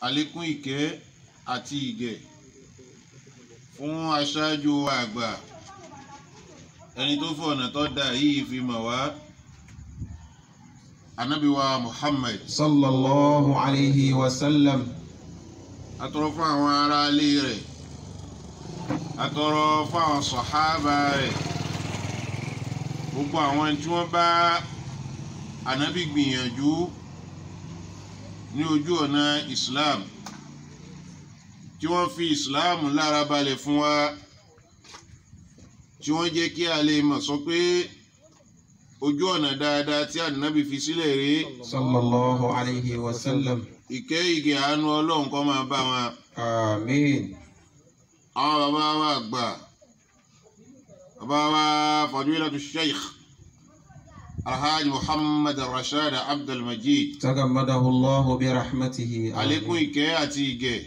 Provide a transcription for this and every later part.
àlékún ìkẹ́ àti ìgẹ̀ fún aṣáájú wa àgbà ẹni tó fọ̀nà tó dá yìí fi mọ̀ wá Ànábì wa Muhammad sallallahu alayhi wa sallam. atọrọ fún àwọn ará ilé rẹ̀ atọrọ fún àwọn sàhábà rẹ̀ gbogbo àwọn tí wọ́n bá Ànábì gbìyànjú ní ojú ọ̀nà Islam tí wọ́n fi Islam lára balẹ̀ fún wa tí wọ́n jẹ́ kí a lè mọ̀ sọ pé ojú ọ̀nà dáadáa tí Ànábì fi sílẹ̀ rí sallallahu alayhi wa sallam. ìkẹ́ ìgẹ̀ àánú Ọlọ́run kó máa bá wọn. Àmín. àwọn bàbá wa àgbà bàbá wa Fadilatu Sheikh Alhaji Muhammad Rashad Abdul Majid tagammadahu Allahu bi rahmatihi. àlékún ìkẹ́ àti ìgẹ̀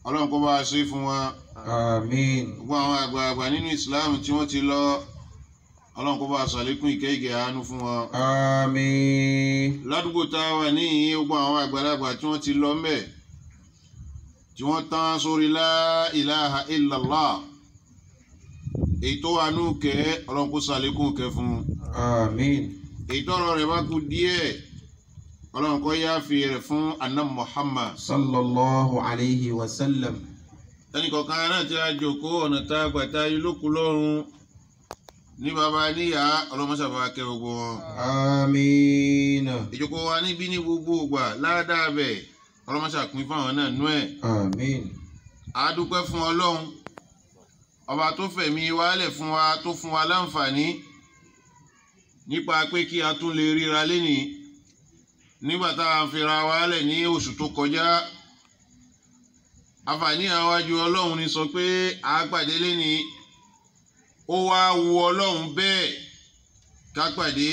Ọlọ́run kó bá a ṣe fún wa. Àmín. gbogbo àwọn àgbààgbà nínú Islam tí wọ́n ti lọ Ọlọ́run kó bá a ṣàlékún ìkẹ́ ìgẹ̀ àánú fún wọn. Àmín. ládùúgbò tá a wà níyìn gbogbo àwọn àgbàlagbà tí wọ́n ti lọ ńbẹ̀ tí wọ́n tán sórí la ilaha illallah èyí tó wà nù kẹ́ Ọlọ́run kó ṣàlékún kẹ́ fún un. Àmín. èyí tọrọ rẹ̀ bá kù díẹ̀ Ọlọ́run kó yááfì rẹ̀ fún Ànábì Muhammad sallallahu alayhi wa sallam. ẹnìkọ̀ọ̀kan náà tí a jòkó ọ̀nà tá a gbàtà ilókù lọ́rùn ní baba níyà ọlọ́mọṣàbà kẹ́ gbogbo wọn. Àmín. ìjókòó wa níbí ní gbogbo ìgbà ládàá bẹ̀ ọlọ́mọṣàpín fáwọn náà nú ẹ̀. Àmín. a dúpẹ́ fún Ọlọ́run ọba tó fẹ̀mí wálẹ̀ fún wa tó fún wa láǹfààní nípa pé kí a tún lè ríra lénìí nígbà tá a fira wálẹ̀ ní oṣù tó kọjá àǹfààní àwájú Ọlọ́run ni sọ pé a pàdé lénìí ó wá wu Ọlọ́run bẹ́ẹ̀ ká pàdé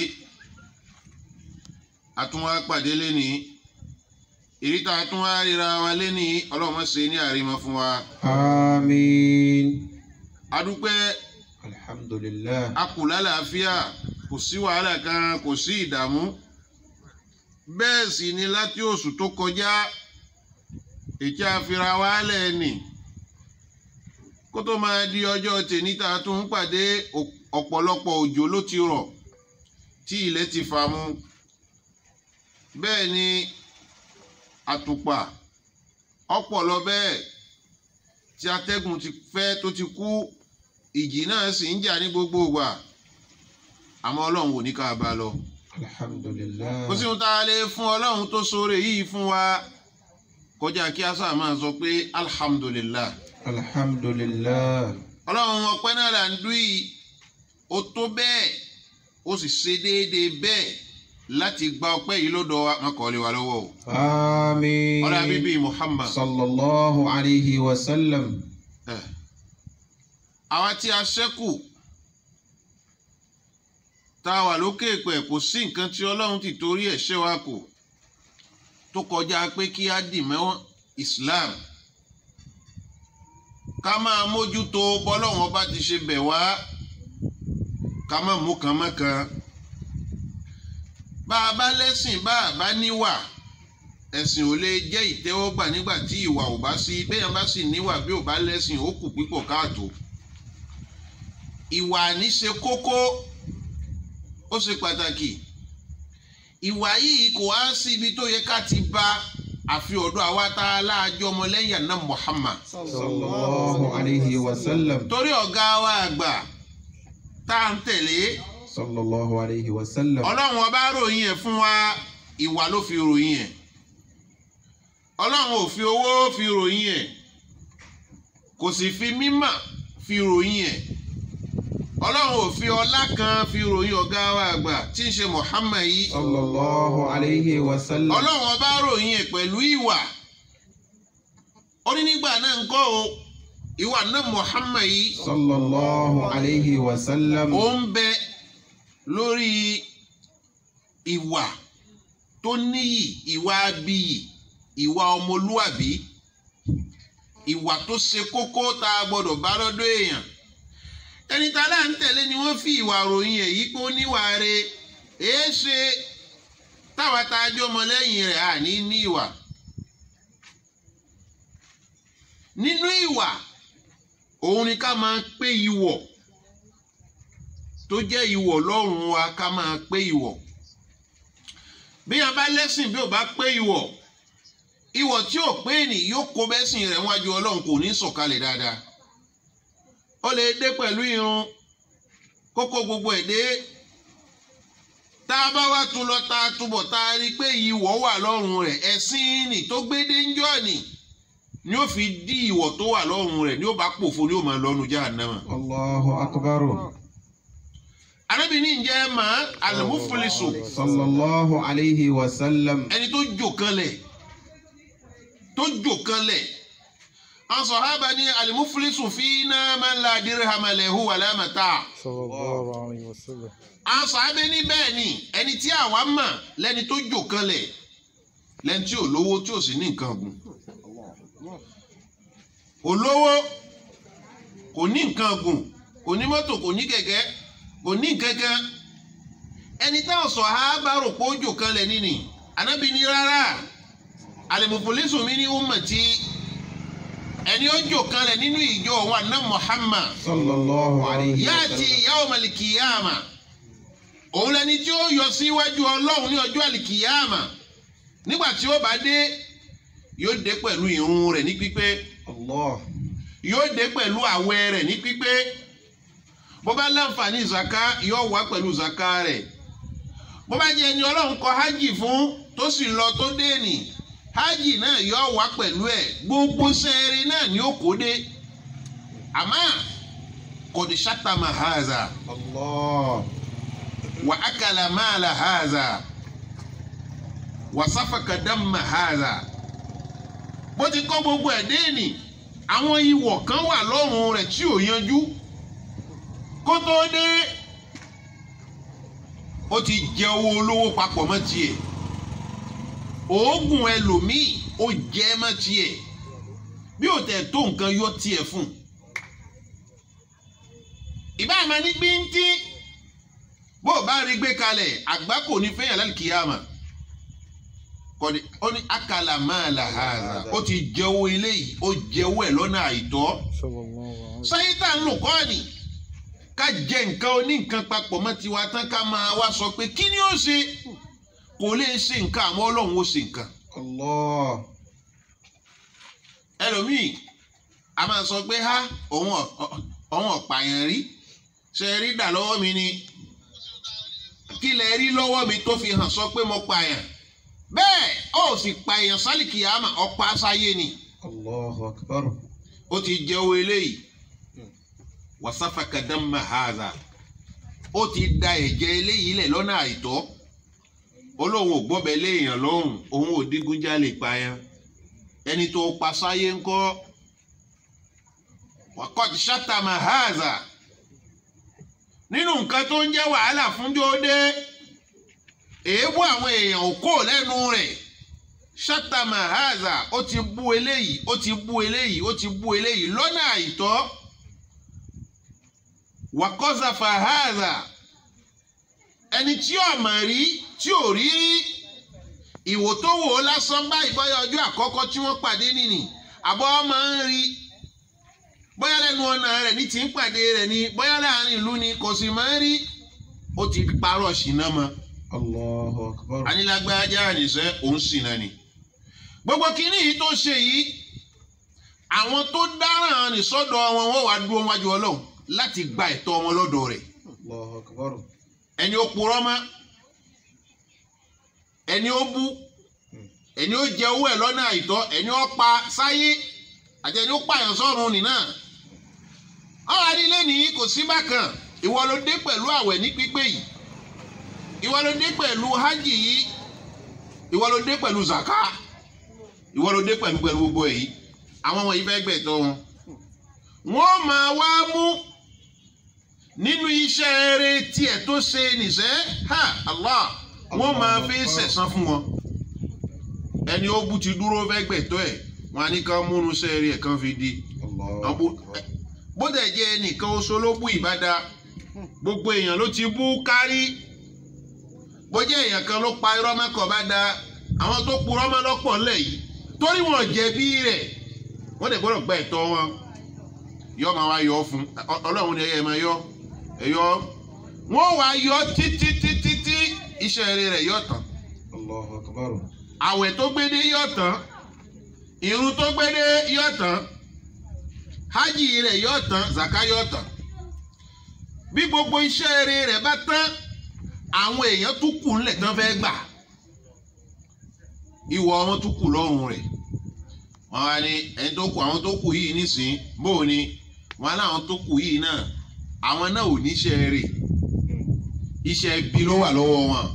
àtúnwá pàdé lénìí ìríta àtúnwá ríra wa lénìí Ọlọ́run má ṣe ní àrímọ́ fún wa. Àmín. adúpẹ́ alhamdulillah. a kù lálàáfíà kò sí wàhálà kan kò sí ìdààmú bẹ́ẹ̀ sì ni láti oṣù tó kọjá ètí àfira wálẹ̀ nì kó tó máa di ọjọ́ tèní tá a tún ń pàdé ọ̀pọ̀lọpọ̀ òjò ló ti rọ̀ tí ilẹ̀ ti fà mu bẹ́ẹ̀ ni àtùpà ọ̀pọ̀lọ bẹ́ẹ̀ tí atẹ́gùn ti fẹ́ tó ti kú ìjì náà sì ń jà ní gbogbo ìgbà àmọ́ Ọlọ́run ò ní ká bá lọ. alhamdulillah. kò sí ohun tá a lè fún Ọlọ́run tó ṣoore yìí fún wa kọjá kí a sáà máa sọ pé alhamdulillah. alhamdulillah. Ọlọ́run ọpẹ́ náà là ń dún yìí ó tó bẹ́ẹ̀ ó sì ṣe déédéé bẹ́ẹ̀ láti gba ọpẹ́ yìí lọ́dọ̀ wa má kọ́ lé wa lọ́wọ́ o. Àmín. ọlá bíbí Muhammad. sallallahu alayhi wa sallam. àwa tí a ṣẹ́kù tá a wà lókè pẹ̀ kò sí nǹkan tí Ọlọ́run ti torí ẹ̀ ṣẹ́ wa kù tó kọjá pé kí á dì mọ́ Islam ká máa mójútó bọ́lọ́run ọba ti ṣe bẹ̀ wá ká má mú kan mọ́kan bá a bá lẹ́sìn bá a bá níwà ẹ̀sìn ò lè jẹ́ ìtẹ́wọ́gbà nígbà tí ìwà ò bá sí bẹ́ẹ̀ bá sì níwà bí ò bá lẹ́sìn ó kù pípọ̀ káàtó ìwà ní ṣe kókó ó ṣe pàtàkì ìwà yìí kò wá sí ibi tó yẹ ká ti bá àfi ọ̀dọ̀ àwa tá a láàjọ ọmọlẹ́yìn Ànábì Muhammad sallallahu alayhi wa sallam. torí ọ̀gá wa àgbà tá à ń tẹ̀lé sallallahu alayhi wa sallam. Ọlọ́run ọba ròyìn ẹ̀ fún wa ìwà ló fi ròyìn ẹ̀ Ọlọ́run ò fi owó fi ròyìn ẹ̀ kò sì fi mímọ̀ fi ròyìn ẹ̀ Ọlọ́run ò fi ọlá kan fi ròyìn ọ̀gá wa àgbà tí ń ṣe Muhammad yìí sallallahu alayhi wa sallam. Ọlọ́run ọba ròyìn ẹ̀ pẹ̀lú ìwà ó ní nígbà náà ń kọ́ o ìwà náà Muhammad yìí sallallahu alayhi wa sallam. ó ń bẹ lórí ìwà tó níyì ìwà abiyì ìwà ọmọlúwàbí ìwà tó ṣe kókó tá a gbọdọ̀ bá lọ́dọ̀ èèyàn ẹni tá a là ń tẹ̀lé ni wọ́n fi ìwà ròyìn ẹ̀ yí pé ó níwà re èé ṣe táwa tá a jọ ọmọ lẹ́yìn rẹ̀ à ní ìwà nínú ìwà òun ni ká máa pé ìwọ̀ tó jẹ́ ìwọ̀ lọ́rùn wa ká máa pé ìwọ̀ bí a bá lẹ́sìn bí ò bá pé ìwọ̀ tí ò pé ní yóò kó bẹ́sìn rẹ̀ wájú Ọlọ́run kò ní sọ̀kalẹ̀ dáadáa ó lè dé pẹ̀lú irun kókó gbogbo ẹ̀ dé tá a bá wá tún lọ tá a túbọ̀ tá a rí pé ìwọ̀ wà lọ́rùn rẹ̀ ẹ̀sìn nì tó gbé dé ń jọ́ ni ni ó fi dí ìwọ̀ tó wà lọ́rùn rẹ̀ ni ó bá pòfo ni ó máa lọ́nu jahannama. Allahu akbar. arábìnrin jẹ́ máa al-muflisu. Sallallahu alayhi wa sallam. ẹni tó jò kanlẹ̀ àwọn sàhábà ní al-muflisu fina man la dirhama lahu wa la mata'. Sallallahu alayhi wa sallam. àwọn sàhábà ní bẹ́ẹ̀ ni ẹni tí àwa mọ̀ lẹ́ni tó jò kanlẹ̀ lẹ́ni tí ò lówó tí ò sì ní nǹkan gùn. olówó kò ní nǹkan gùn kò ní mọ́tò kò ní kẹ̀kẹ́ kò ní kankan ẹni táwọn sàhábà rò pé ó jò kanlẹ̀ nínú Ànábì ní rárá al-muflisu min ummati ẹni ó jò kanlẹ̀ nínú ìjọ wa ná Muhammad Sallallahu alayhi wa yati sallam. yawm al-qiyama òun lẹni tí ó yọ síwájú Ọlọ́run ní ọjọ́ al-qiyama nígbà tí ó bá dé yóò dé pẹ̀lú ìrun rẹ̀ ní pípé Allah. yóò dé pẹ̀lú àwẹ̀ rẹ̀ ní pípé bó bá láǹfààní zaka yóò wá pẹ̀lú zaka rẹ̀ bó bá jẹ́ ẹni Ọlọ́run kọ hajj fún tó sì lọ tó dé ní hajj náà yóò wá pẹ̀lú ẹ̀ gbogbo sẹ́ẹ̀rì náà ni ó kó dé àmọ́ kò ní sátàmà haza Allah. wà ákàlà máàlà haza wà sáfàkà dámà haza bó ti kọ́ gbogbo ẹ̀ dé ní àwọn ìwọ̀ kan wà lọ́rùn rẹ̀ tí ò yanjú kó tó dé ó ti jẹ owó olówó papọ̀ mọ́ tiẹ̀ oògùn ẹlòmíì ó jẹ mọ́ tiẹ̀ bí ó tẹ̀ tó nǹkan yọ tiẹ̀ fún ìbá àmà ní gbíntí bó o bá rí gbé kalẹ̀ àgbá kò ní fẹ́yàn lálùkìyàmà kọ́ni ó ní akala máàlà hàzà ó ti jẹ owó eléyìí ó jẹ owó ẹ̀ lọ́nà àìtọ́ sáyítà ń lò kọ́ ni ká jẹ nǹkan oní nǹkan papọ̀ mọ́ tiwa tán ká máa wá sọ pé kí ni ó ṣe kò lè ṣe nǹkan àmọ́ Ọlọ́run ó ṣe nǹkan. Allah. ẹlòmíì a máa sọ pé ha òun ọ̀pààyàn rí ṣe rí dà lọ́wọ́ mi ni kí lẹ rí lọ́wọ́ mi tó fi hàn sọ pé mo pààyàn bẹ́ẹ̀ ó sì pààyàn sálìkì àmà ọ̀pá sáyé ni Allahu akbar. ó ti jẹ́ owó eléyìí wasafaka damma haza ó ti da ẹ̀jẹ̀ eléyìí lẹ̀ lọ́nà àìtọ́ olóhùn ò gbọ́bẹ̀ léèyàn lọ́rùn òun ò dígunjalè pààyàn ẹni tó pa sáyé ńkọ́ waqad shatama haza nínú nǹkan tó ń jẹ́ wàhálà fún jóde èébú àwọn èèyàn ò kó lẹ́nu rẹ̀ shatama haza ó ti bú eléyìí ó ti bú eléyìí ó ti bú eléyìí lọ́nà àìtọ́ waqazafa haza ẹni tí ò mọ̀ rí tí ò rí ìwò tó wò ó lásán báyìí bóyá ọjọ́ àkọ́kọ́ tí wọ́n pàdé nìní àbọ̀ máa ń rí bóyá lẹ́nu ọ̀nà rẹ̀ ní ti ń pàdé rẹ̀ ni bóyá láàrin ìlú ni kò sì máa ń rí ó ti parọ́ ṣìnà mọ́. Allahu akbar. anilágbájá àníṣe òun ṣìnà ni gbogbo kínní yìí tó ṣe yìí àwọn tó dáràn ní sọ́dọ̀ wọn wọ́n wá dúró wájú Ọlọ́run láti gba ẹ̀tọ́ wọn lọ́dọ̀ rẹ̀. Allahu akbar. ẹni ó purọ́ mọ́ ẹni ó bú ẹni ó jẹ owó ẹ̀ lọ́nà àìtọ́ ẹni ó pa sáyé àti ẹni ó pààyàn sọ́run nìna ọ̀rọ̀ adílé nìyí kò sí bákan ìwọ ló dé pẹ̀lú àwẹ̀ ní pípé yìí ìwọ ló dé pẹ̀lú hajj yìí ìwọ ló dé pẹ̀lú zaka ìwọ ló dé pẹ̀lú gbogbo èyí àwọn wọ̀nyí fẹ́ gbẹ̀tọ́ wọn wọ́n máa wá mú nínú iṣẹ́ eré tiẹ̀ tó ṣe nìṣẹ́ ha Allah wọ́n máa fi sẹ̀san fún wọn ẹni ó bú ti dúró fẹ́ gbẹ̀tọ́ ẹ̀ wọn á ní ká múnú sẹ́ẹ̀rì ẹ̀ kan fi di bó dẹ̀ jẹ́ ẹnìkan oṣù ló bú ìbádá gbogbo èèyàn ló ti bú kárí bó jẹ́ èèyàn kan ló pa irọ́ mẹ́kọ̀ọ́ bá da àwọn tó purọ́ mọ́ lọ́pọ̀ ńlẹ̀ yìí torí wọn jẹ̀bi rẹ̀ wọ́n dẹ̀ gbọ́dọ̀ gba ẹ̀tọ́ wọn yọ máa wá yọ fún Ọlọ́run ni ẹ̀yẹ máa yọ ẹ̀yọ wọ́n wá yọ títí iṣẹ́ rẹ̀ yọ tán. Allahu akbar. Àwẹ̀ tó gbédé yọ tán, ìrun tó gbédé yọ tán, hajj rẹ̀ yọ tán, zaka yọ tán. Bí gbogbo iṣẹ́ rẹ̀ bá tán, àwọn èèyàn tún kù ńlẹ̀ tán fẹ́ gbà. Ìwọ wọn tún kù lọ́rùn rẹ̀. Wọ́n wá ní ẹni tó kù àwọn tó kù yìí nísìnyí bóò ni wọ́n láwọn tó kù yìí náà àwọn náà ò níṣẹ́ rẹ̀. Iṣẹ́ ibi ló wà lọ́wọ́ wọn.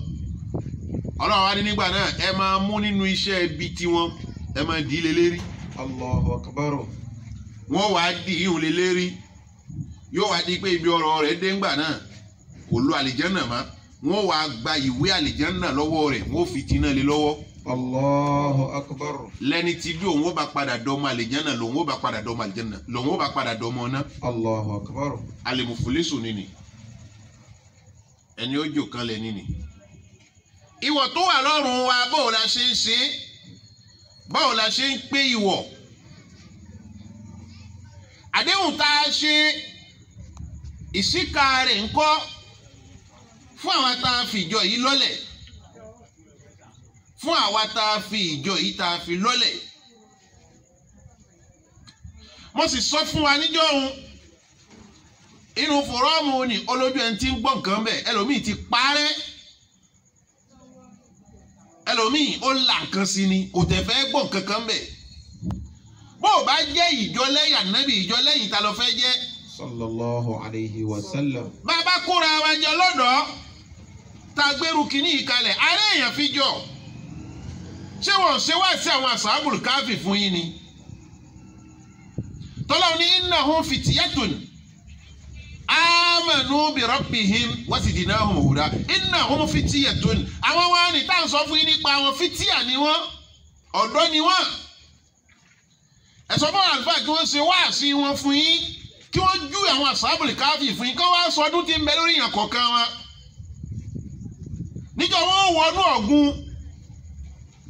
Ọlọ́run wá ní nígbà náà ẹ máa mú nínú iṣẹ́ ibi tiwọn ẹ máa dì í lé lérí. Allahu akbar. Wọ́n wá dì í hùn lé lérí. Yóò wá di pé ibi ọ̀rọ̀ rẹ̀ dé ńgbà náà kò lo àlìjẹ́nà mọ́. Wọ́n wá gba ìwé àlìjẹ́nà lọ́wọ́ rẹ̀ wọ́n fi tiná lé lọ́wọ́. Allahu akbar. Lẹ́ni tí bí òun ó bá padà dọ́mọ àlìjẹ́nà lòun ó bá padà dọ́mọ àlìjẹ́nà lòun ó bá padà dọ́mọ ọ̀nà. Allahu akbar. Alimufulisu nini ẹni ó jò kan lẹ̀ nini. Ìwọ̀ tó wà lọ́rùn wa báwo la ṣe ń ṣe báwo la ṣe ń pé ìwọ̀ àdéhùn tá a ṣe ìsíkà rẹ̀ ńkọ́ fún àwa tá a fi ìjọ yìí lọ́lẹ̀ fún àwa tá a fi ìjọ yìí tá a fi lọ́lẹ̀. Mo sì sọ fún wa níjọ́ òun inú fòrọ́ọ̀mù ni olójú ẹni tí ń gbọ́ nǹkan bẹ́ẹ̀ ẹlòmíì ti parẹ́ ẹlòmíì ó là nǹkan sí ni kò tẹ̀ fẹ́ gbọ́ nǹkan kan bẹ́ẹ̀. Bó o bá jẹ́ ìjọ lẹ́yìn ànábì ìjọ lẹ́yìn ta ló fẹ́ jẹ́. Sallallahu alayhi wa sallam. Bàbá kóra wa jẹ lọ́dọ̀ tá a gbẹ́rù kínní ìkalẹ̀ ará èèyàn fi jọ ṣé wọ́n ṣe wá sí àwọn ashabul káfí fún yín ni. Tọ́lá ní innahum fityatun amanu bi rabbihim wazidnahum huda innahum fityatun àwọn wọn ni tá à ń sọ fún yín nípa àwọn fitia ni wọ́n ọ̀dọ́ ni wọ́n. Ẹ sọ fún àlùfáà kí wọ́n ṣe wáàsí wọn fún yín kí wọ́n jú àwọn ashabul káfí fún yín kí wọ́n wá sọ ọdún tí ń bẹ lórí ìyàn kọ̀ọ̀kan wọn. Níjọ́ wọn wọnú ọ̀gbun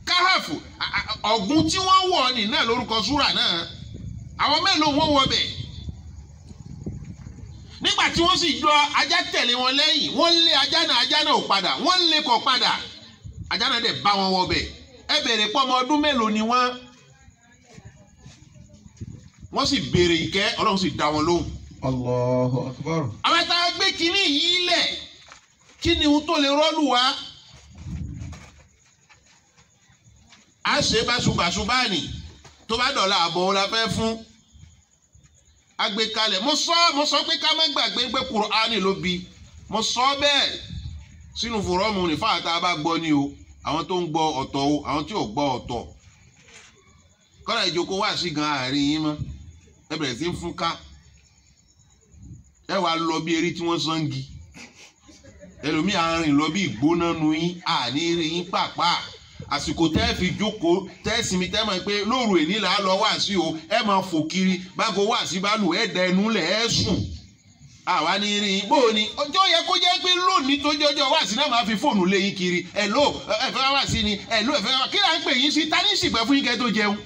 káhàfù ọ̀gbun tí wọ́n wọ̀ ní náà lórúkọ súrà náà àwọn mélòó wọ́n wọ bẹ̀. Nígbà tí wọ́n sì jọ ajá tẹ̀lé wọn lẹ́yìn wọ́n lé ajá náà ò padà wọ́n lé kọ̀ padà ajá náà dẹ̀ bá wọn wọ bẹ̀. Ẹ bèrè pọ́ ọmọ ọdún mélòó ni wọ́n sì béèrè ìkẹ́ Ọlọ́run sì dá wọn lóhùn. Allahu akbar. Àwọn tá a gbé kinní yìí lẹ̀ kí ni ohun tó lè rọ́lù wá. A ṣe báṣubàṣubá ni tó bá dọ̀la àbọ̀ la fẹ́ fún agbékalẹ̀. Mo sọ pé ká má gbàgbé pé Kùránì ló bí mo sọ bẹ́ẹ̀ sínú fòrọ́ọ̀mù ní fáàtà bá gbọ́ ni o àwọn tó ń gbọ́ ọ̀tọ̀ o àwọn tí ò gbọ́ ọ̀tọ̀. Kọ́lá ìjókòó wá sí gan àárín yín mọ́ ẹ bẹ̀rẹ̀ sí ń fún ká ẹ wàá lọ bí eré tí wọ́n sangi ẹlòmíì àárín lọ bí ìgbóná nu yín àní rí yín pàápàá àsìkò tẹ́ fi jókòó tẹ́ sinmi tẹ́ mọ̀ pé lóru èní là á lọ wá sí o ẹ máa fò kiri bágo wá sí bá lù ẹ dẹ ẹnu lẹ̀ ẹ sùn àwa ní rí yín bó o ní ọjọ́ yẹ kó jẹ́ pé lónìí tó jọjọ́ wá sí náà máa fi fóònù lé yín kiri ẹ ló ẹ fẹ́ wá sí ni ẹ ló ẹ fẹ́ wá kí là ń pè yín sí ta ní ṣìpẹ̀ fún yín kẹ́ tó jẹun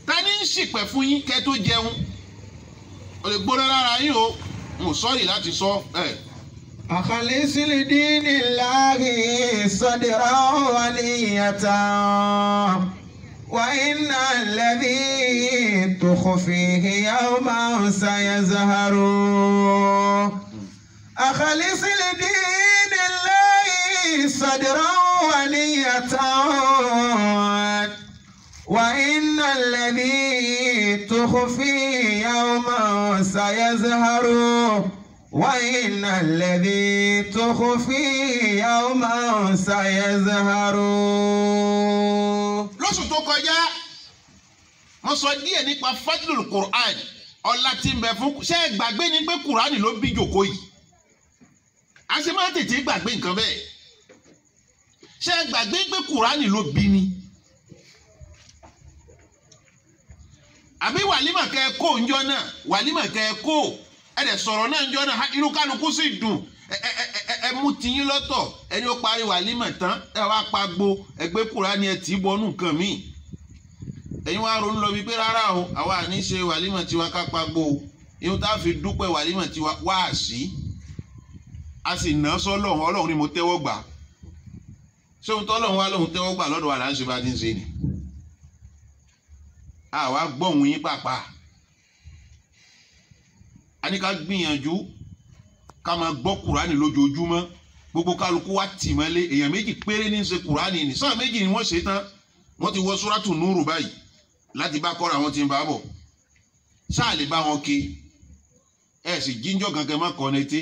ta ní ṣìpẹ̀ fún yín kẹ́ tó jẹun o lè gbóná lára yín o mo sọ́ọ̀rì láti sọ ẹ. أخلص لدين الله صدرا ونية وإن الذي تخفيه يوما سيظهر أخلص لدين الله صدرا ونية وإن الذي تخفيه يوما سيظهر وإن الذي تخفي يوما سيظهر. Lóṣù tó kọjá mo sọ díẹ̀ nípa fadlul Qur'an ọlá tí ń bẹ fún ṣé ẹ gbàgbé ni pé Qur'an ló bí jòkó yìí a ṣe máa tètè gbàgbé nǹkan bẹ́ẹ̀ ṣé ẹ gbàgbé pé Qur'an ló bí ni àbí wàlímà kẹ́ ẹ kó ńjọ́ náà wàlímà kẹ́ ẹ kó ẹ̀dẹ̀ sọ̀rọ̀ náà ń jọ náà inú kálukú sì dùn ẹ mú tiyín lọ́tọ̀ ẹni ó parí wàlímà tán ẹ wá pagbo ẹgbẹ́ Kùránì ẹ tì í bọnú nǹkan míì ẹ̀yin wá ronú lọ wípé rárá o àwa àní ṣe wàlímọ̀ tiwa ká pagbó o ihun tá a fi dúpẹ́ wàlímọ̀ tiwa wá sí a sì ná sọ́lọ́run ọlọ́run ni mo tẹ́wọ́ gbà ṣé ohun tọ́lọ́run wá lóhun tẹ́wọ́ gbà lọ́dọ̀ wa là ń ṣe bá ti ń ṣe ni àwa gbọ́hùn yín pàápàá a ní ká gbìyànjú ká máa gbọ́ kùránì lójoojúmọ́ gbogbo kálukú wa tì mọ́lé èèyàn méjì péré ní í ṣe kùránì ní sáà méjì ni wọ́n ṣe tán wọ́n ti wọ súrátù núrù báyìí láti bá kọ́ra àwọn tí ń bá bọ̀ sáà lè bá wọn ké ẹ̀ sì jíjọ́ kankan má kọ́ ní té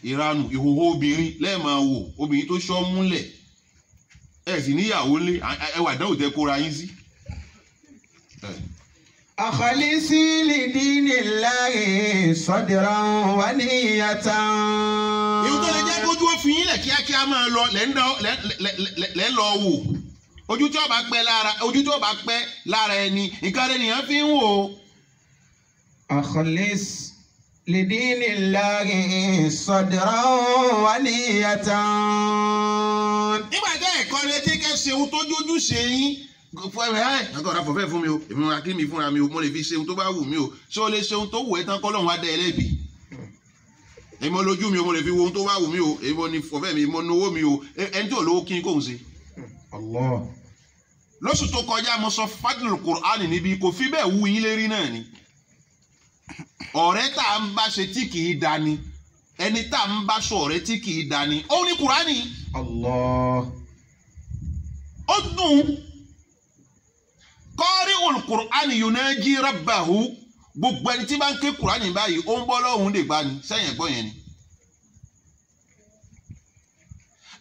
ìranù ìhòòhò obìnrin lẹ́ẹ̀máa wò obìnrin tó ṣọ́ múlẹ̀ ẹ̀ sì níyàwó lé ẹwà dáwò tẹ kóra yín sí. أخلصي لدين الله صدرا ونية. ìwọ tó lè jẹ́ kójú ó fi yín lẹ̀ kíákíá máa lọ lẹ́ lọ wò ojú tí ó bá pẹ́ lára ẹni nǹkan rẹ̀ nìyẹn fi ń wò. أخلص لدين الله صدرا ونية. nígbà tẹ́ ẹ̀kọ́ ni etí kẹ́ ṣe ohun tó jójú ṣe yín fún ẹ nǹkan ọ̀rá fọ̀fẹ́ fún mi o èmi máa kí mi fúnra mi o mo lè fi ṣe ohun tó bá wù mí o ṣé o lè ṣe ohun tó wù ẹ́ tán kọ́lọ́hún wá dẹ́ ẹ lẹ́bi èmi lójú mi o mo lè fi wo ohun tó bá wù mí o èmi ní fọ̀fẹ́ mi mo nowó mi o ẹni tí ò lówó kí n kóhun ṣe. Allah. lóṣù tó kọjá mo sọ fadlul Qur'an níbi kò fi bẹ́ẹ̀ wú yín lérí náà ni ọ̀rẹ́ tá à ń bá ṣe tí kì í dání ẹni tá à ń bá sọ ọ̀rẹ́ tí kì í dání ó ní Qur'ani. Allah. ó dùn kọ́rí olùkùránì yunaji rabbahu gbogbo ẹni tí bá ń ké kùránì báyìí ó ń bọ́ lọ́hùn lè gbá ni sẹ́yìn ẹ̀gbọ́n yẹn ni.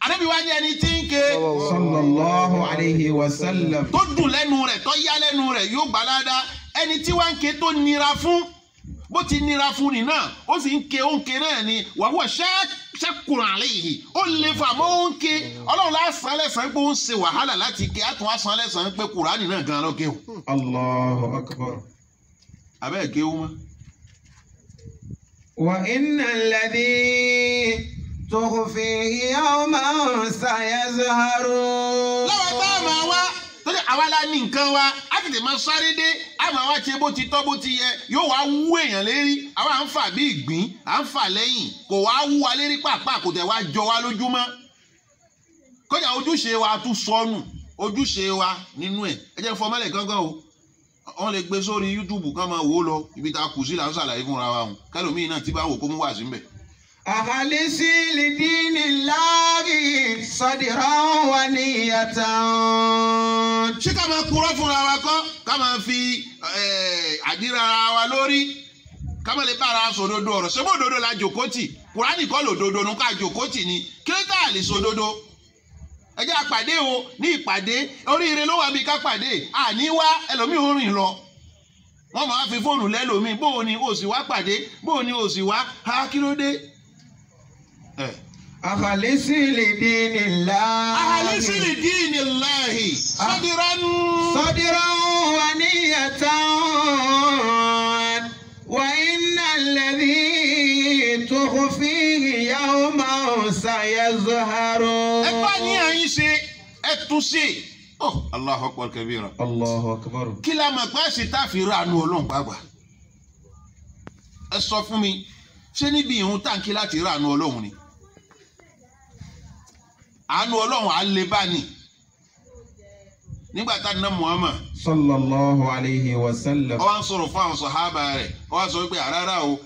Ànábì wa ní ẹni tí ń ké sallallahu alayhi wa sallam. tó dùn lẹ́nu rẹ̀ tó yá lẹ́nu rẹ̀ yóò gbà ládàá ẹni tí wá ń ké tó nira fún bó ti nira fún ni náà ó sì ń ké ó ń ké náà ni wàhùwà ṣẹ́kùrán àléyìí ó lè fà mọ́ ó ń ké ọlọ́run lásán lẹ́sàn-án pé ó ń ṣe wàhálà láti ké àtún lásán lẹ́sàn-án pé kùránì náà gan-an lọ́kẹ́ o. Allahu akbar. abẹ́ ké ó mọ́. wa inna alladhi tukhfihi yawman sayazharu. lọ́wọ́ bá a máa wá torí àwa la ní nǹkan wa á tètè máa sáré dé á máa wá ṣe bó ti tọ́ bó ti yẹ yóò wá wú èèyàn lérí àwa à ń fà bí ìgbín à ń fà lẹ́yìn kò wá wú wa lérí pàápàá kò tẹ̀ wá jọ wá lójúmọ́ kọjá ojúṣe wa tún sọnù ojúṣe wa nínú ẹ̀ ẹ jẹ́ fọmọ́lẹ̀ gángan o wọ́n lè gbé sórí YouTube kán máa wò ó lọ ibi tá a kù sí là ń ṣàlàyé fúnra wa hùn kẹlòmíì náà tí bá wò kó mú wà sí mbẹ̀. أخلصي لدين الله صدرا ونية. ṣé ká máa kúrò fúnra wa kọ́ ká máa fi àdírara wa lórí ká máa lè bá ara sòdodo ọ̀rọ̀ ṣé bó òdodo la jòkótì Kùránì kọ́ lòdodo nu ká jòkótì ni kí ló tà lè sòdodo ẹ jẹ́ àpàdé o ní ìpàdé oríire ló wà bí ká pàdé àní wá ẹlòmíì ò rìn lọ wọ́n máa fi fóònù lẹ́lòmíì bóò ni o sì wá pàdé bóò ni o sì wá ha kí ló dé. أخلصي لدين الله. أخلصي لدين الله صدرا ونية وإن الذي تخفيه يوما سيظهر. ẹ bá ní àyín ṣe ẹ tún ṣe Allahu Akbar kabira. Allahu Akbar. kí la mọ̀ pé ṣe tá a fi ránu Ọlọ́run pàápàá ẹ sọ fún mi ṣé níbi ìhun táǹkì láti ránu Ọlọ́run ni àánú Ọlọ́run á lè bá ní nígbà tá a ná Muhammad sallallahu alayhi wa sallam. ó wá ń sọ̀rọ̀ fún àwọn sàhábà rẹ̀ ó wá sọ pé àrárá o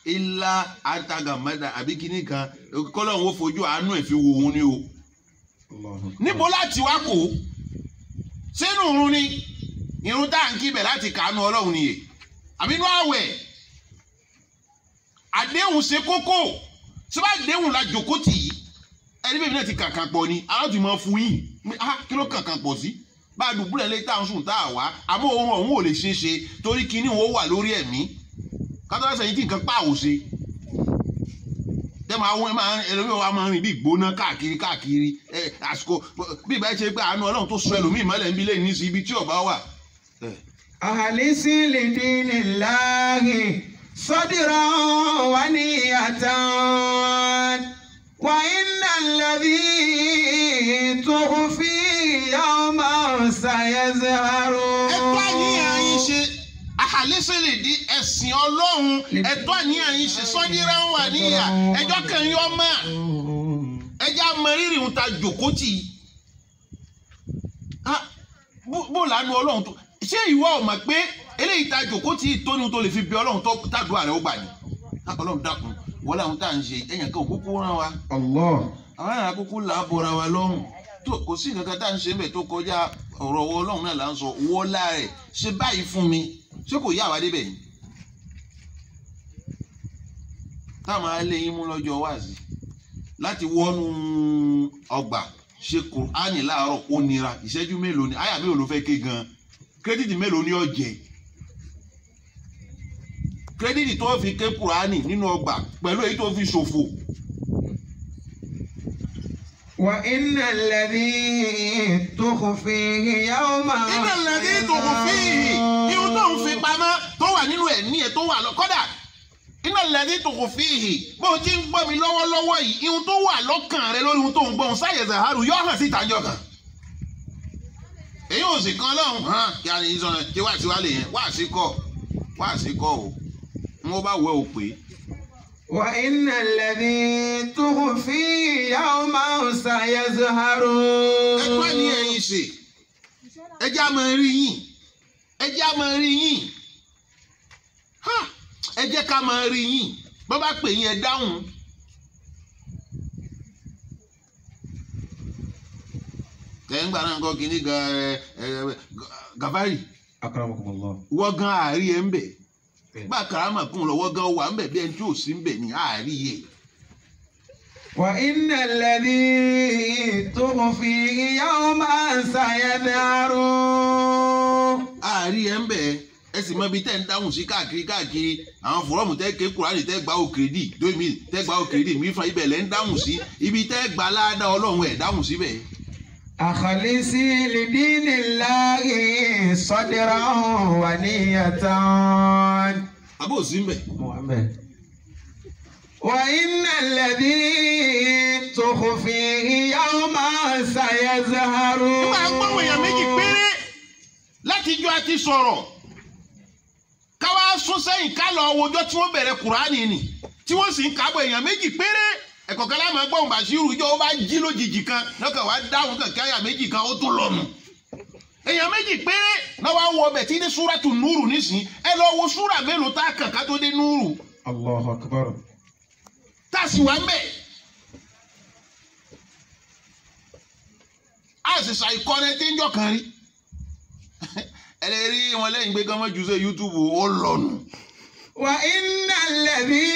ilá àtàgàmọ́dà àbí kíní kan kọ́lọ́run ó fojú àánú ẹ̀ fi wo òun ni o. níbo láti wá kó sínú irun ni irun tá à ń kíbẹ̀ láti kàánú Ọlọ́run nìyẹn àbí inú àwẹ̀ àdéhùn ṣe kókó síbá àdéhùn la jòkó tì í ẹni bẹ́ẹ̀ náà ti kàkàn pọ̀ ni aláàtì máa fún yín kí ló kàkàn pọ̀ sí bá a dùbúlẹ̀ lé tá à ń sùn tá a wá àmọ́ oorun ọ̀hún ò lè ṣeé ṣe torí kíní wọn wà lórí ẹ̀mí kátó ẹsẹ̀ yìí tí nǹkan pààwò ṣe tẹ́ máa wọ́n ẹlòmíràn wa máa rìn bí ìgbóná káàkiri àsìkò bí ìbá ṣe pé àánú Ọlọ́run tó sọ ẹlòmíì mọ́lẹ̀ ń bí lẹ́yìn ní sí ibi tí ọba wà. أخلصي لدين الله صدرا ونية وإن الذي تخفي يوما سيزهرون ẹ̀tọ́ àníyàn yín ṣe àhàlẹ́sẹ̀lẹ̀ di ẹ̀sìn ọlọ́run ẹ̀tọ́ àníyàn yín ṣe sọ́dírà wà níyà ẹjọ́ kan yọ mọ́ ẹjọ́ amọ̀rírì ń ta jòkó tì í bó lánàá ọlọ́run tó ṣé ìwọ ò mọ̀ pé eléyìí ta jòkó tì í tóní tó lè fi bí ọlọ́run tó tàdúrà rẹ̀ ó gbà ní ọlọ́run dákun wọ́n làwọn tá à ń ṣe ẹ̀yàn kan òkúkú rán wa الله àwọn ará kúkú là á bora wa lọ́rùn tó kò sí nǹkan kan tá à ń ṣe ń bẹ̀ tó kọjá ọ̀rọ̀ ọwọ́ ọlọ́run náà là ń sọ wọ́lá rẹ̀ ṣe báyìí fún mi ṣé kò yá àwa débẹ̀ yìí táwọn alẹ́ yín mú lọ́jọ́ wáàsí láti wọnú ọgbà ṣe Kùránì láàárọ̀ ó nira ìṣẹ́jú mélòó ni àyà mélòó ló fẹ́ ké gan kírẹ́dìtì mélòó ni ó jẹ kírẹ́dìtì tó fi ké Kùránì nínú ọgbà pẹ̀lú èyí tó fi ṣòfò. وإن الذي تخفيه يوم iná lẹ́dí tó kò fi ìhì ihun tó ń fi pamọ́ tó wà nínú ẹ̀mí ẹ̀ tó wà lọ kọ́dà iná lẹ́dí tó kò fi ìhì bó o ti ń gbọ́ mi lọ́wọ́lọ́wọ́ yìí ihun tó wà lọ́kàn rẹ lórí ihun tó ń gbọ́ ohun sáyẹ̀ zaharu yóò hàn sí ìtàjọ kan èyí ò sì kan lọ́hùn hàn kí a ní sọ̀rọ̀ ṣé wá sí wa lè yẹn wá sí kọ́ o mo bá wẹ̀ o pé. وإن الذي تخفيه يوم سيزهرون ẹgbẹ́ ni ẹ̀yin ṣe ẹjẹ́ a máa rí yín ẹjẹ́ a máa rí yín ẹjẹ́ ká máa rí yín bọ́ bá pè yín ẹ dáhùn. kẹ́hìn gbà náà kọ́ kínní Gàfárì أكرمكم الله wọ́n gan àárí ẹ̀ ń bẹ̀ bá karama kún lọ́wọ́ gan wà ń bẹ̀ bí ẹni tí ò sí ń bẹ̀ ní àárí yẹ. وإن الذي تخفيه يوم سيظهرون àárí ẹ̀ ń bẹ̀ ẹ sì mọ ibi tẹ́ ń dáhùn sí káàkiri àwọn fòrọ́ọ̀mù tẹ́ ké Kùránì tẹ́ gba òkèdì dómi tẹ́ gba òkèdì mi fún ibẹ̀ lẹ́ ń dáhùn sí ibi tẹ́ gba aláàdá ọlọ́run ẹ̀ dáhùn síbẹ̀. أخلصي لدين الله صدرا ونية abó sí ń bẹ̀. محمد وإن الذي تخفيه يوم سيظهرون nígbà gbọ́wọ́ èèyàn méjì péré láti jọ àti sọ̀rọ̀ káwá sún sẹ́yìn ká lọ wojọ́ tí wọ́n bẹ̀rẹ̀ Kùránì ni tí wọ́n sì ń kábọ̀ èèyàn méjì péré ẹ̀kọ́ kan láwọn ẹgbọ́n Bàṣírù ìjọ ó bá jí lójijì kan lọ́kàn wá dáhùn kàkẹ́ àyà méjì kan ó tún lọ́nu èèyàn méjì péré náà wá wọ ọbẹ̀ tí ní súrátù núrù nísìn ẹ lọ wo súrà mélòó tá a kàn ká tó dé núrù الله أكبر tá a sì wá mẹ́ a sì ṣàìkọ́rẹ́ tí ń jọ kan rí ẹlẹ́rìí wọn lẹ́yìn gbé gánmọ́ jù sí YouTube ó lọ́nu. وإن الذي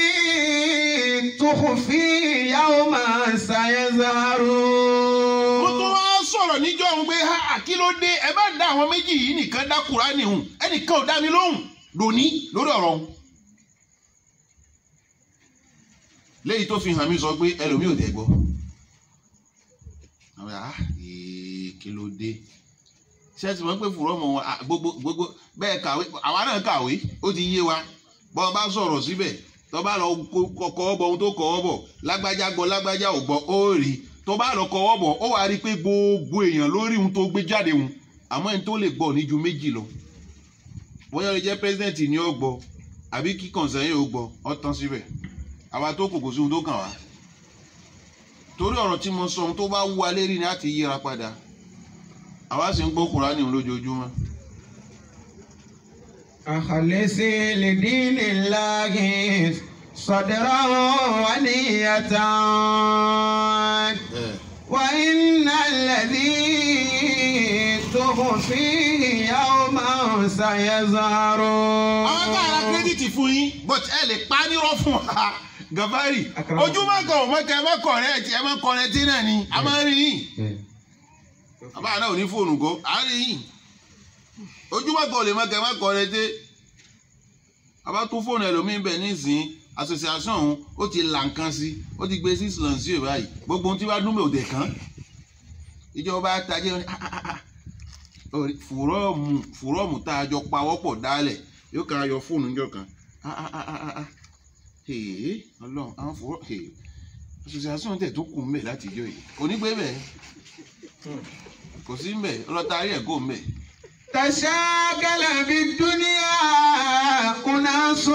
تخفيه يوم سيظهرون mo tún wá sọ̀rọ̀ níjọ́ òun pé kí ló dé ẹ bá dá àwọn méjì yìí nìkan dá Kùránì hùn ẹnìkan ò dá mi lóhùn lónìí lórí ọ̀rọ̀ òun. léyìí tó fi hàn mí sọ pé ẹlòmíì ò dẹ̀ gbọ́. kí ló dé ṣé ẹ ti mọ̀ pé fùrọ́mù wọn gbogbo bẹ́ẹ̀ kàwé àwa náà kàwé ó ti yé wa bọ́ ọ bá sọ̀rọ̀ síbẹ̀ tó bá lọ kọ́wọ́ bọ̀ ohun tó kọ́wọ́ bọ̀ lágbájá gbọ́ lágbájá ò gbọ́ ó rí tó bá lọ kọ́wọ́ bọ̀ ó wàá rí i pé gbogbo èèyàn lórí ohun tó gbé jáde hun àmọ́ ẹni tó lè gbọ́ ní ju méjì lọ bóyá ó lè jẹ́ pẹ́sidẹ̀ntì ní ó gbọ́ àbí kí kọ̀ǹsẹ̀yìn ó gbọ́ ó tán síbẹ̀ àwa tó kò sí ohun tó kàn wá torí ọ̀rọ̀ tí mo sọ ohun tó bá wú wa lérí ni láti yíra padà àwa sì ń gbọ́ Kùránì lójoojúmọ́. أخلصي لدين الله صدرا ونية وإن الذي تخفيه يوم سيظهرون. àwọn tá a ra kírẹ́dìtì fún yín but ẹ lè pa nírọ́ fún wa Gàfárì ojúmọ́ kan ò mọ́kẹ́ ẹ mọ́ kọ̀rẹ́tì náà ni a máa ń rí yín àbá náà ò ní fóònù kọ́ à ń rí yín ojúmọ́ kan ò lè mọ́kẹ́ ẹ mọ́ kọ̀rẹ́tì àbá tún fóònù ẹlòmíín bẹ̀ nísìnyí association ọ̀hún ó ti là nǹkan sí ó ti gbé 6 lọ́n sí ìbáyìí gbogbo ohun tí wàá dúnmọ̀ òde kan ìjọba tajẹ́ fùrọ́ọ̀mù tá a jọ pawọ́pọ̀ dálẹ̀ yóò kàn á yọ fóònù níjọ́ kan ọlọ́run àwọn fùrọ́ọ̀mù association tẹ̀ tó kù mẹ́ láti jọ yìí kò ní gbé bẹ́ẹ̀ kò sí mbẹ ọlọ́tàrí ẹ̀ kò mbẹ. تشاغل بالدنيا أناس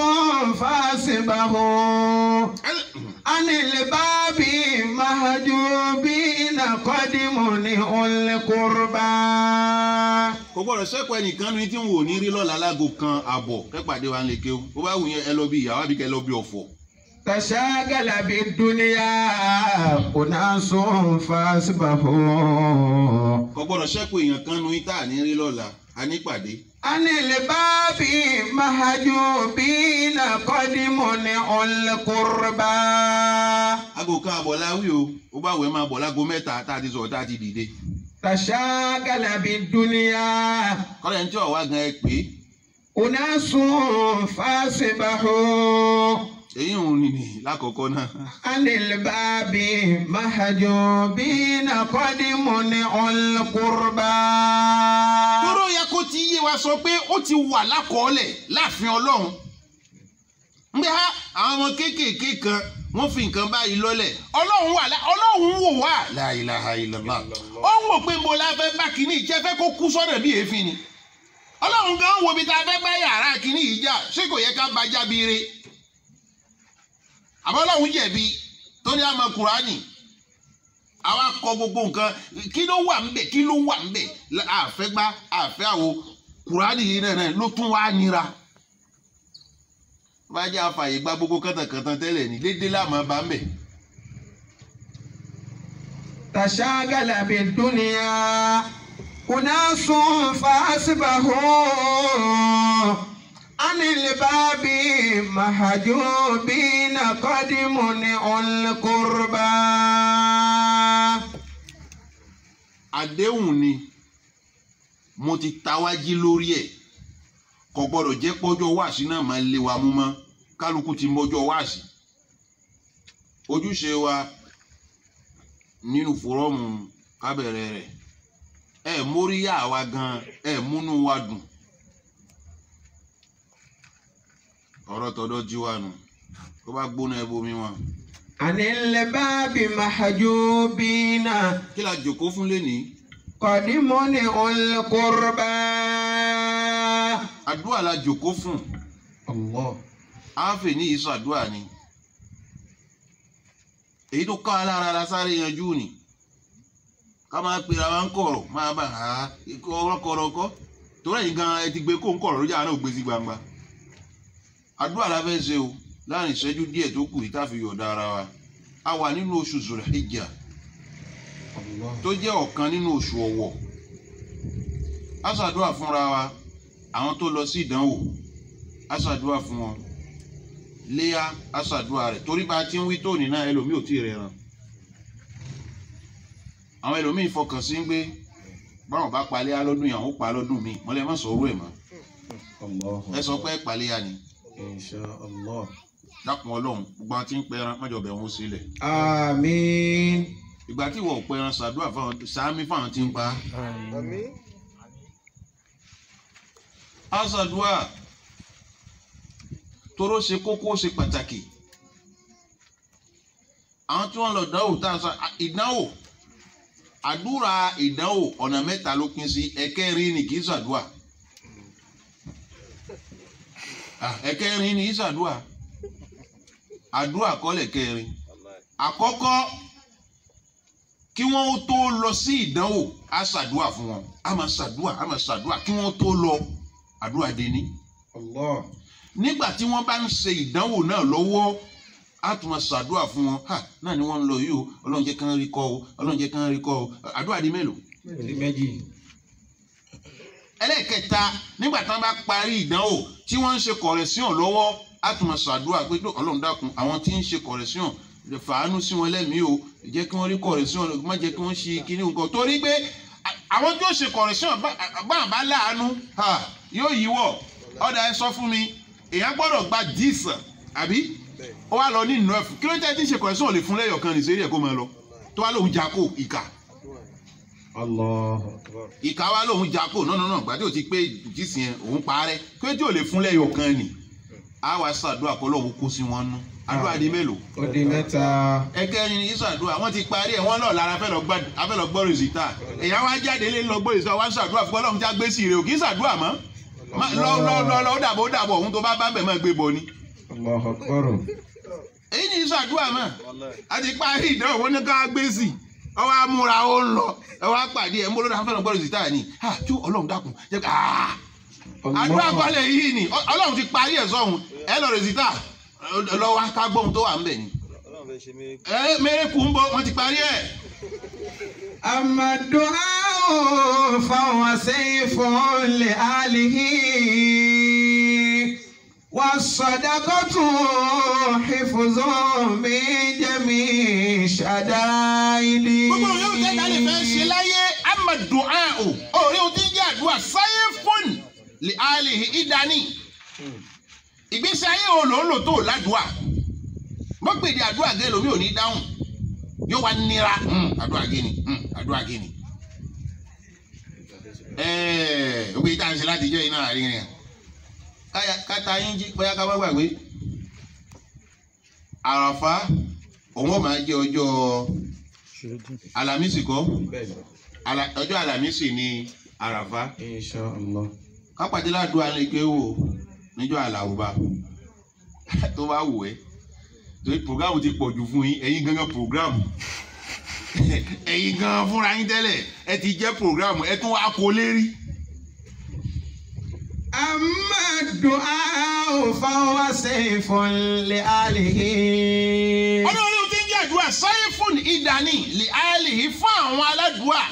فاسبهم عن الباب محجوبين قد منعوا القربى. kò gbọ́dọ̀ sẹ́kù ẹnìkan ní tí ń wò ní rí lọ́la láago kan àbọ̀ kẹ́pàdé wa ń lè kéwù bó bá wù yẹn ẹ lọ bí ìyàwó àbí kẹ́ lọ bí ọ̀fọ̀. تشاغل بالدنيا أناس فاسبهم. kò gbọ́dọ̀ sẹ́kù èèyàn kan ní tá à ní rí lọ́la a ní pàdé. عن الباب محجوبين قد منعوا القربى. aago kan àbọ̀ láwí o ó bá wẹ̀ máa bọ̀ láago mẹ́ta tá a ti sọ̀rọ̀ tá a ti dìde. تشاغل بالدنيا kọ́lẹ̀ ń tí ọ̀ wá gan ẹ pé. أناس فاسبحوا èyí ń rìn ní lákọ̀ọ́kọ́ náà. عن الباب محجوبين قد منعوا القربى. tóró yẹ kó ti yé wa sọ pé ó ti wà lákọọ́lẹ̀ láàfin ọlọ́run. ń bẹ́ àwọn ọmọ kéékèèké kan wọ́n fi nǹkan báyìí lọ́lẹ̀ ọlọ́run wò wá. La ilaha illallah. ó ń wò pé mo la fẹ́ bá kínní ìjẹ́ fẹ́ kó kú sọ́dọ̀ bí èéfín ni. ọlọ́run gan wo bí ta fẹ́ bá yàrá kínní yìí jà ṣé kò yẹ ká bá jábí re. àbọ̀ ọlọ́run jẹ̀bi tó ní àmọ́ kùránì àwa kọ gbogbo nǹkan kí ló wà ńbẹ̀ kí ló wà ńbẹ̀ àfẹ́gbá àfẹ́ àwo kùránì yìí náà ló tún wá nira. bá jẹ́ àfààyè gba gbogbo kàntàkàntàn tẹ́lẹ̀ ní dédé láàmú bá ńbẹ̀. تشاغل بالدنيا أناس فاسبحوا عن الباب محجوبين قد منعوا القربى. àdéhùn ni mo ti tawájí lórí ẹ̀ kò gbọ́dọ̀ jẹ́ pọ́jọ́ wáàsí náà máa lé wa mú mọ́ kálukú ti mọ́jọ́ wáàsí. ojúṣe wa nínú fòrọ́ọ̀mù kábẹ̀rẹ̀ rẹ̀ ẹ̀ móríyá wa gan ẹ̀ múnú wa dùn. ọ̀rọ̀ tọ̀dọ̀ jí wa nù tó bá gbóná ẹ bomi wọn. عن الباب محجوبين kí la jòkó fún lénìí. قد منعوا القربى. àdúrà la jòkó fún. الله. àáfè ní ìsọ àdúrà ni. èyí tó ká alára la sáré yanjú ni. ká máa pera wa ń kọ̀rọ̀ máa bá a ọ̀rọ̀ kọ̀rọ̀ kọ́ torí ẹ̀yin gan ẹ ti gbé kó ń kọ̀rọ̀ lójú àwọn náà gbé sí gbangba. àdúrà la fẹ́ ṣe o láàrin ìṣẹ́jú díẹ̀ tó kù yìí tá fi yọ̀ọ̀da ara wa a wà nínú oṣù Zulhijja tó jẹ́ ọ̀kan nínú oṣù ọ̀wọ̀ a ṣàdúrà fúnra wa àwọn tó lọ sí ìdánwò a ṣàdúrà fún wọn léyà a ṣàdúrà rẹ̀ torí bá a ti ń wí tóní náà ẹlòmíì ò tí ì rẹran àwọn ẹlòmíì fọkàn sí ń gbé báwọn bá paléyà lọ́dún yìí àwọn ó pa lọ́dún míì mọ́lẹ́ má sọ orú ẹ̀ mọ́ ẹ sọ pé paléyà ni. Insha Allah. dákun ọlọ́run gbogbo àwọn tí ń pẹran mọ́jọ bẹ̀ wọ́n sílẹ̀. Àmín. ìgbà tí wọ́n ò pẹran ṣàdúrà fáwọn sàmì fáwọn tí ń pa. Àmín. a ṣàdúrà tóró ṣe kókó ṣe pàtàkì. àwọn tí wọ́n lọ dánwò tá a sọ ìdánwò àdúrà ìdánwò ọ̀nà mẹ́ta ló pín sí ẹ̀kẹrin ni kì í ṣàdúrà. ẹ̀kẹrin ni ìṣàdúà àdúà kọ́lẹ̀ kẹrin àkọ́kọ́ kí wọ́n tó lọ sí ìdánwò á ṣàdúà fún wọn á máa ṣàdúà kí wọ́n tó lọ àdúà dení. Allah. nígbà tí wọ́n bá ń ṣe ìdánwò náà lọ́wọ́ á tún máa ṣàdúà fún wọn náà ni wọ́n ń lọ yìí o ọlọ́run jẹ́ kán rí kọ́ o ọlọ́run jẹ́ kán rí kọ́ o àdúà di mélòó. méjì. ẹlẹ́ẹ̀kẹta nígbà tí wọ́n bá parí ìdánwò tí wọ́n ń ṣe kọ̀rẹ́síọ̀n lọ́wọ́ á tún máa ṣàdúrà pé ọlọ́run dákun àwọn tí ń ṣe kọ̀rẹ́síọ̀n fàánú sí wọn lẹ́mìí o jẹ́ kí wọ́n rí kọ̀rẹ́síọ̀n má jẹ́ kí wọ́n ṣe kíní nǹkan torí pé àwọn tí ó ṣe kọ̀rẹ́síọ̀n bá láàánú yóò yíwọ́ ọ̀dà ẹ sọ fún mi èèyàn gbọ́dọ̀ gba díìsàn àbí ó wá lọ ní ìnú ẹ̀fù kí ló ń tẹ́ tí ń ṣe kọ̀rẹ́síọ̀n lè fún lẹ́yọ̀ kan nìṣẹ́rí ẹ̀ kó máa lọ tó wá lóun jákò ìkà. Allahu Akbar. ìkà wa lòun jákò náà gbàdé ò ti pé díìsì yẹn òun parẹ́ pé tí ò lè fún lẹ́yọ̀ kan nì á wá ṣàdúrà kó lóun kó sí wọn nú àdúrà di mélòó. Ó di mẹ́ta. ẹ̀kẹrin ní ìṣàdúrà wọ́n ti parí ẹ̀ wọ́n náà lára afẹ́ lọ gbọ́ rìsítà èèyàn wá jáde lé lọ gbọ́ rìsítà wá ń ṣàdúrà fún Ọlọ́run já gbé sí ire ò kì í ṣàdúrà mọ́ lọ ó dàbọ̀ ohun tó bá bẹ̀ máa gbé bọ̀ ni. Allahu Akbar. èyí ni ìṣàdúrà mọ́ a ti parí ìdánwò wọn ní ká gbé sí ọwọ́ amúra ó ń lọ ọwọ́ apàdé ẹ̀ ń bọ́ lọ́dọ̀ afẹ́ lọ gbọ́ rìsítà ni tí Ọlọ́run dákun jẹ́ ká àdúrà kọ́lẹ̀ yìí ni Ọlọ́run ti parí ẹ̀ sọ́hun ẹ lọ rìsítà lọ́wọ́ akágbọ́n tó wà ń bẹ̀ ni. mẹ́rẹ̀kù ń bọ̀ wọ́n ti parí ẹ̀. Amadu'a fahuwa sayfun li alihi was-sadaqatu hifzun min jami'i shada'idi. gbogbo yóò jẹ́ ìdálẹ́ fẹ́ ṣe láyé amadu'a orí o ti ń jẹ́ àdúrà sayfun li alihi ìdání ìgbésí ayé olóòlò tó ládùúà wọ́n pè ní àdúrà gé lomi ò ní dáhùn yóò wá nira àdúrà gé ni àdúrà gé ni. ògbé yìí tá à ń ṣe láti jẹ́ iná àárín rẹ̀ káta yín jí bóyá ká má gbàgbé àràfá òun ò máa jẹ́ ọjọ́ alámísì kọ́ ọjọ́ alámísì ni àràfá. Insha Allah. kápàdé ládùúgbò ní pé wò níjọ́ àlàrúbá tó bá wù ẹ́ torí programu ti pọ̀ jù fún yín ẹ̀yin gangan programu ẹ̀yin gangan fúnra yín tẹ́lẹ̀ ẹ ti jẹ́ programu ẹ tún wá kó lérí. Amadu'a fahuwa sayfun li alihi. Ọlọ́run ti ń jẹ́ àdúrà sayfun ìdání li alihi fún àwọn aládùúà.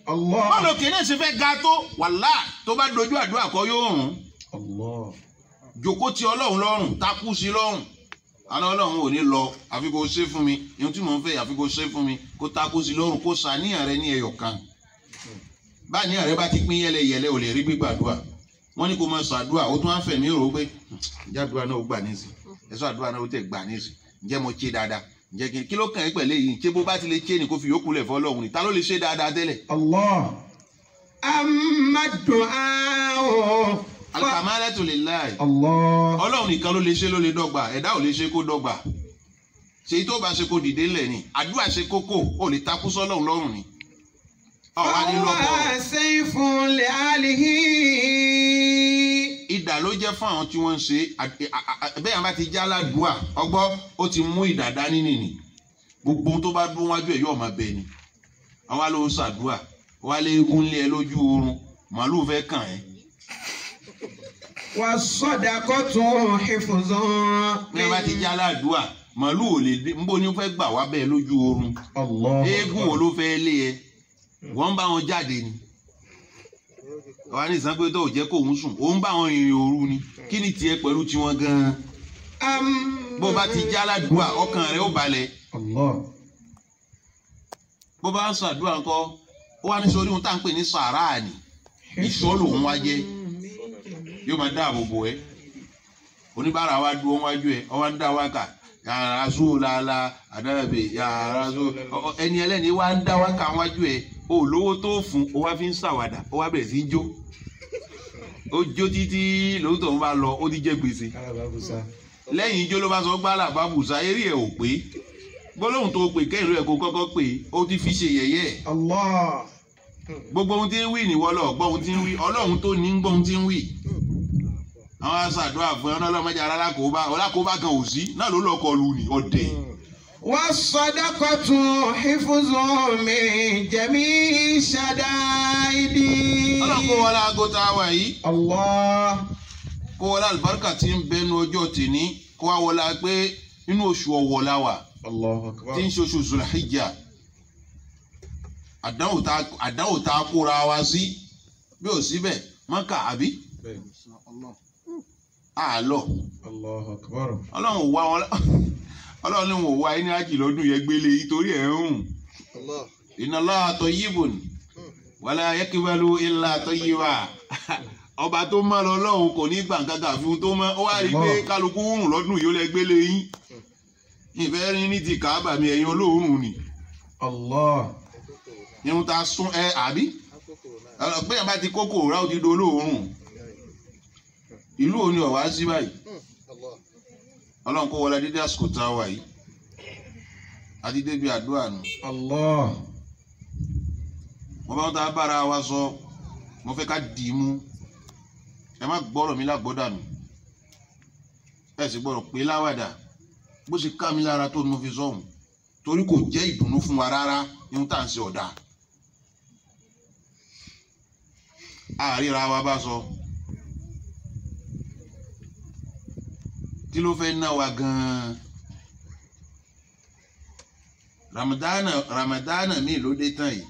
Allah. bọ́ọ̀lù kìíní ṣe fẹ́ ga tó wàhálà tó bá dojú àdúrà kọ yóò rùn. Allah. jòkó ti Ọlọ́run lọ́rùn takú sí lọ́rùn àná Ọlọ́run ò ní lọ àfi kó ṣe fún mi ihun tí mò ń fẹ́ àfi kó ṣe fún mi kó takú sí lọ́rùn kó ṣàníyàn rẹ ní ẹyọ kan báníyàn rẹ bá ti pín yẹlẹyẹlẹ ò lè rí gbígbàdúrà wọ́n ní kó máa ṣàdúrà ó tún á fẹ̀mí rò ó pé ìjàdúrà náà ó gbà níìsì ẹ̀sọ́ àdúrà náà ó tẹ̀ gbà níìsì ǹjẹ́ mo ṣe dáadáa ǹjẹ́ kí ló kàn ẹ́ pẹ̀lẹ́ yìí ṣé bó bá ti lè ṣe ni kó fi yókù lẹ̀ fọ́lọ́run ni ta ló lè ṣe dáadáa tẹ́lẹ̀. Allah. Amadu'a. Al-kamalatu lillahi. Allah. Ọlọ́run nìkan ló lè ṣe ló lè dọ́gba ẹ̀dá ò lè ṣe kó dọ́gba ṣèyí tó bá ṣe kó dìde ńlẹ̀ ni àdúrà ṣe kókó ó lè takú sọ́lọ́run lọ́rùn ni. Fahuwa sayfun li alihi. Idà ló jẹ́ fún àwọn tí wọ́n ń ṣe bẹ́ẹ̀ yẹn bá ti já ládùúà ọgbọ́ ó ti mú idà dání nìní gbogbo tó bá dún wájú ẹ̀ yóò máa bẹ ni àwọn ló ń ṣàdúà wálé eégún lé ẹ lójú oorun màálù fẹ́ kàn ẹ́. Was-sadaqatu hifzun. bí wọ́n bá ti já ládùúà màálù ò lè dé nbó ni ó fẹ́ gbà wá bẹ́ẹ̀ lójú oorun eégún wo ló fẹ́ lé ẹ wọ́n ń bá wọn jáde ni wọ́n á ní ìsàn pé tó jẹ́ kó òun sùn òun bá wọn rìnrìn òru ni kí ni tiẹ̀ pẹ̀lú tiwọn gan-an bó bá ti já ládùúà ọkàn rẹ̀ ó balẹ̀ bó bá ń ṣàdúrà ńkọ́ ó wá ní sórí ohun tá à ń pè ní sàárà ni ìṣọ́ lòun wá jẹ́ yóò máa dáàbò bò ẹ́ oníbàárà wa dúró wájú ẹ ọ wá ń dá wákà yàrá sóò làálà àdàbẹ yàrá sóò ẹni ẹlẹ́ni wá ń dá wákà wájú ẹ o lówó tó fún o wá fi ń ṣàwàdà o wá bẹ̀rẹ̀ sí í jó ó jó títí lóòótọ́ ń bá lọ ó ti jẹ́ gbèsè lẹ́yìn ijó ló bá sọ gbálà bábùsà eré ẹ̀ ò pé gbólóhùn tó pè kẹ́hìn rẹ̀ kó kọ́kọ́ pé ó ti fi ṣe yẹ̀yẹ́ gbogbo ohun tí ń wí nìwọ lọ gbọ́ ohun tí ń wí ọlọ́run tó ní ń gbọ́ ohun tí ń wí àwọn aṣàdúrà fún ẹ ọlọ́mọdé alákòóbá ọlákòóbá kan ò sí náà ló lọ kọlù ní ọdẹ. Was-sadaqatu hifzun min jami'i shada'idi. ọlọ́run kó wọlé aago tá a wà yìí. Allah. kó wọlé àlùbáríkà tí ń bẹnu ọjọ́ tèní kó wá wọlé pé inú oṣù ọ̀wọ̀ la wà. Allahu Akbar. tí ń ṣe oṣù Zulhijja àdánwò tá a kóra wa sí bí ò síbẹ̀ Mákà àbí àlọ́ ọlọ́run wá wọn ọlọ́run ní wọn wá ẹni ájì lọ́dún yẹn gbélé yìí torí ẹ̀ ń hùn inna Allaha tayyibun wala yakbalu illa tayyiba ọba tó mọ́ lọ lọ́hùn kò ní gbàǹkàgà fún tó mọ́ ó wá rí i pé kálukú hùn lọ́dún yìí ó lẹ gbélé yín ìfẹ́ rí ní ti Káàbà mi ẹ̀yin olóòórùn ni irun ta sún ẹ àbí bẹ́ẹ̀ bá ti kókò rà ó ti do olóòórùn ìlú òní ọ̀wá sí báyìí ọlọ́run kó wọlé dídí àsìkò tá a wà yìí àti débi àdúrà nù. Allah. mo bá wọn tá a bára wa sọ mo fẹ́ ká dì í mú ẹ má gbọ́rọ̀ mi lágbọ́dà mi ẹ sì gbọ́dọ̀ pé láwàdà bó ṣe ká mi lára tó ní mo fi sọ̀hún torí kò jẹ́ ìdùnnú fún wa rárá ihun tá à ń ṣe ọ̀dà àríra wa bá sọ kí ló fẹ́ ná wa gan-an ramadana mi ló dé tán yìí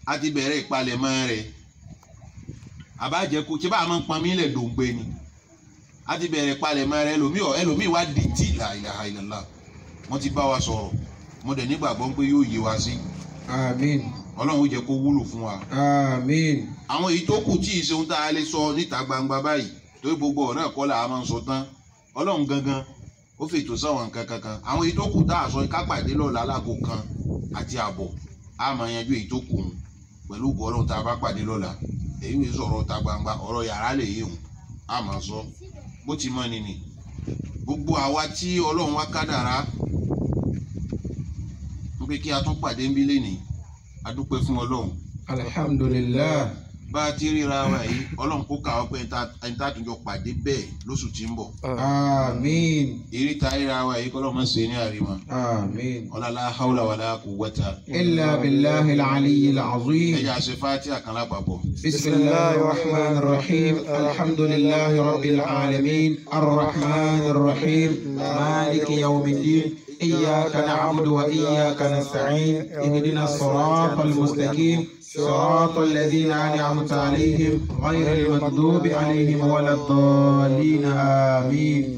a ti bẹ̀rẹ̀ ìpalẹ̀mọ́ rẹ̀ àbájẹ́ kó ṣe bá a máa ń pọn mí lẹ̀ dòǹgbẹ ni a ti bẹ̀rẹ̀ ìpalẹ̀mọ́ rẹ̀ ẹlòmíì wá di tí la ilaha illallah wọ́n ti bá wa sọ̀rọ̀ mo dẹ̀ nígbàgbọ́ pé yóò yé wa sí. Àmín. Ọlọ́run ó jẹ́ kó wúlò fún wa. Àmín. àwọn èyí tó kù tí ì ṣe ohun tá a lè sọ níta gbangba báyìí torí gbogbo ọ̀rọ̀ náà kọ́ là á máa ń sọ tán Ọlọ́run gangan ó fètò sáwọn nǹkan kankan àwọn èyí tó kù tá a sọ ká pàdé lọ́la alágo 1:00 a máa yanjú èyí tó kù pẹ̀lú ògo Ọlọ́run tá a bá pàdé lọ́la èyí wòye sọ̀rọ̀ ta gbangba ọ̀rọ̀ yàrá lè yé òun a máa sọ bó ti mọ́ ni gbogbo àwa tí Ọlọ́run wá kádàrá ń pé kí a tún pàdé ń bí lénìí a dúpẹ́ fún Ọlọ́run. Alhamdulillah. bá a ti ríra wa yìí Ọlọ́run kó kà wá pé ẹni tá a tún jọ pàdé bẹ́ẹ̀ lóṣù tí ń bọ̀. Àmín. eré ta ríra wa yìí kọ́lọ́ máa ṣe ní àríwá. Àmín. ọ̀làlá haúlà wàlá quwwata. Illa billahi al-aliyyil azim. ẹ̀yà àṣẹ Fatiha kan lápapọ̀. Bismillahir rahmanir rahim. Alhamdulillahi rabbil alamin. Ar-rahmanir rahim. Maliki yawmiddin. إياك نعبد وإياك نستعين اهدنا الصراط المستقيم صراط الذين أنعمت عليهم غير المغضوب عليهم ولا الضالين آمين.